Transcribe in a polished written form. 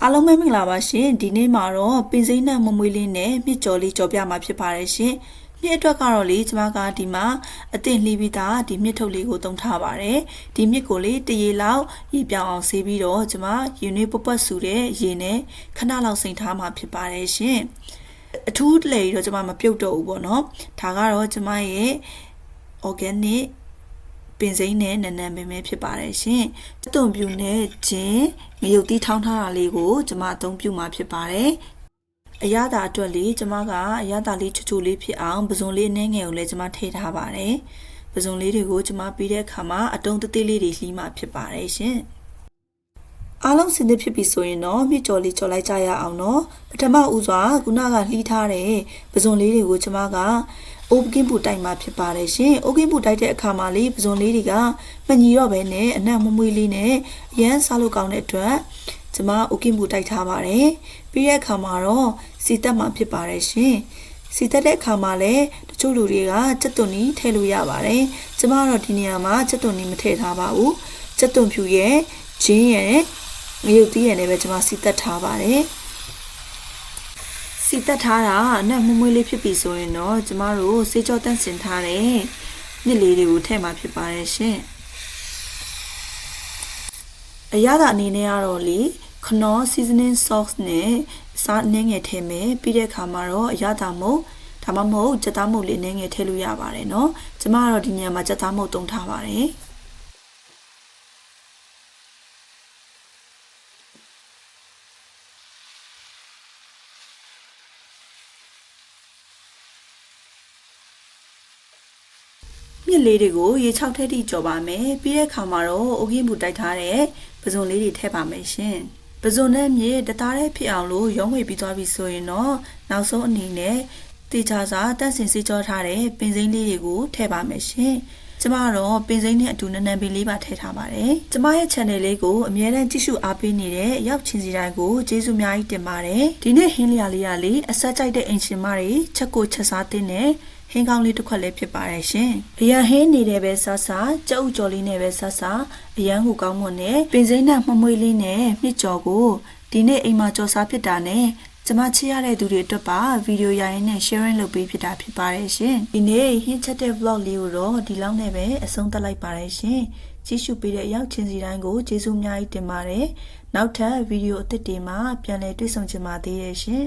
အားလုံးပဲမင်္ဂလာပါရှင်ဒီနေ့မှာတော့ပင်စိမ်းနဲ့မမွေးလေးနဲ့မြစ်ကြော်လေးကြော်ပြမှာဖြစ်ပါတယ်ရှင်မြစ်အတွက်ကတော့လေကျမကဒီမှာအသင့်လှီးပြီးသားဒီမြစ်ထုတ်လေးကိုသုံးထားပါတယ်ဒီမြစ်ကိုလေတရေလောက်ရေပြောင်းအောင်ဆေးပြီးတော့ကျမယူနစ်ပပတ်ဆူတဲ့ရေနဲ့ခဏလောက်စိမ့်ထားမှာဖြစ်ပါတယ်ရှင်အထူးလေတော့ကျမမပြုတ်တော့ဘူးပေါ့နော်ဒါကတော့ကျမရဲ့ organicပင်စိမ်းနဲ့နန်းနန်းပင်ပဲဖြစ်ပါတယ်ရှင်။တုံပြူနဲ့ဂျင်းငရုတ်သီးထောင်းထားတာလေးကိုကျမအသုံးပြုမှာဖြစ်ပါတယ်။အရသာအတွက်လေးကျမကအရသာလေးချူချူလေးဖြစ်အောင်ပဇွန်လေးအနှဲငယ်ကိုလည်းကျမထည့်ထားပါတယ်။ပဇွန်လေးတွေကိုကျမပြီးတဲ့အခါမှာအတုံးသေးသေးလေးတွေလှီးမှာဖြစ်ပါတယ်ရှင်။အားလုံးစင်သစ်ဖြစ်ပြီဆိုရင်တော့မြစ်ကြော်လေးကြော်လိုက်ကြရအောင်နော်။ပထမဦးစွာခုနကလှီးထားတဲ့ပဇွန်လေးတွေကိုကျမကအိုးကင်းပူတိုက်မှာဖြစ်ပါတယ်ရှင်။အိုးကင်းပူတိုက်တဲ့အခါမှာလေပဇွန်လေးတွေကမညီတော့ဘဲနဲ့အနံ့မမွေးလေးနဲ့အရန်စားလို့ကောင်းတဲ့အတွက်ကျမအိုးကင်းပူတိုက်ထားပါတယ်။ပြီးတဲ့အခါမှာတော့စီတက်မှာဖြစ်ပါတယ်ရှင်။စီတက်တဲ့အခါမှာလည်းတချို့လူတွေကကြက်သွန်နီထည့်လို့ရပါတယ်။ကျမကတော့ဒီနေရာမှာကြက်သွန်နီမထည့်ထားပါဘူး။ကြက်သွန်ဖြူရဲ့ဂျင်းရဲ့ငရုတ်သီးရဲ့လည်းပဲကျမစီတက်ထားပါတယ်။စီတက်ထားတာအနက်မွေးလေးဖြစ်ပြီဆိုရင်တော့ကျမတို့စေးကြောတန့်စင်ထားတဲ့မြစ်လေးတွေကိုထည့်မှာဖြစ်ပါတယ်ရှင်အရသာအနေနဲ့ကတော့လေခနော seasoning sauce နဲ့စားနှင်းငယ်ထည့်မယ်ပြီးတဲ့အခါမှာတော့အရသာမုတ်ဒါမှမဟုတ်ကြက်သားမုတ်လေးနှင်းငယ်ထည့်လို့ရပါတယ်เนาะကျမကတော့ဒီနေရာမှာကြက်သားမုတ်သုံးထားပါတယ်မြစ်လေးတွေကိုရေ6ထည့်ထိကြော်ပါမယ်ပြီးတဲ့အခါမှာတော့အိုကင်းဘူးတိုက်ထားတဲ့ပဇွန်လေးတွေထည့်ပါမယ်ရှင်ပဇွန်နဲ့မြစ်တသားလေးဖြစ်အောင်လို့ရောင်းဝယ်ပြီးသွားပြီဆိုရင်တော့နောက်ဆုံးအနေနဲ့တေချာစာတန့်စင်စေးကြောထားတဲ့ပင်စိမ်းလေးတွေကိုထည့်ပါမယ်ရှင်ကျမကတော့ပင်စိမ်းနဲ့အတူနန်းနန်းပင်လေးပါထည့်ထားပါတယ်ကျမရဲ့ channel လေးကိုအမြဲတမ်းကြည့်ရှုအားပေးနေတဲ့ရောက်ချင်းစီတိုင်းကိုကျေးဇူးအများကြီးတင်ပါတယ်ဒီနေ့ဟင်းလျာလေးရလေးအဆက်ကြိုက်တဲ့အင်ရှင်မတွေချက်ကိုချက်စားတဲ့နဲ့ဟင်းကောင်းလေးတစ်ခွက်လေးဖြစ်ပါတယ်ရှင်အရန်ဟင်းနေတယ်ပဲဆဆကြောက်ကြော်လေးနဲ့ပဲဆဆအရန်ကိုကောင်းမွန်နဲ့ပင်စိမ်းနဲ့မမွေးလေးနဲ့မြစ်ကြော်ကိုဒီနေ့အိမ်မှာကြော်စားဖြစ်တာနဲ့ကျမချစ်ရတဲ့သူတွေအတွက်ပါဗီဒီယိုရိုင်းနဲ့ sharing လုပ်ပေးဖြစ်တာဖြစ်ပါတယ်ရှင်ဒီနေ့ဟင်းချက်တဲ့ vlog လေးကိုတော့ဒီလောက်နဲ့ပဲအဆုံးသတ်လိုက်ပါတယ်ရှင်ကြည့်ရှုပေးတဲ့အရောက်ချင်းစီတိုင်းကိုကျေးဇူးအများကြီးတင်ပါတယ်နောက်ထပ်ဗီဒီယိုအသစ်တွေမှာပြန်လည်တွေ့ဆုံချင်ပါသေးတယ်ရှင်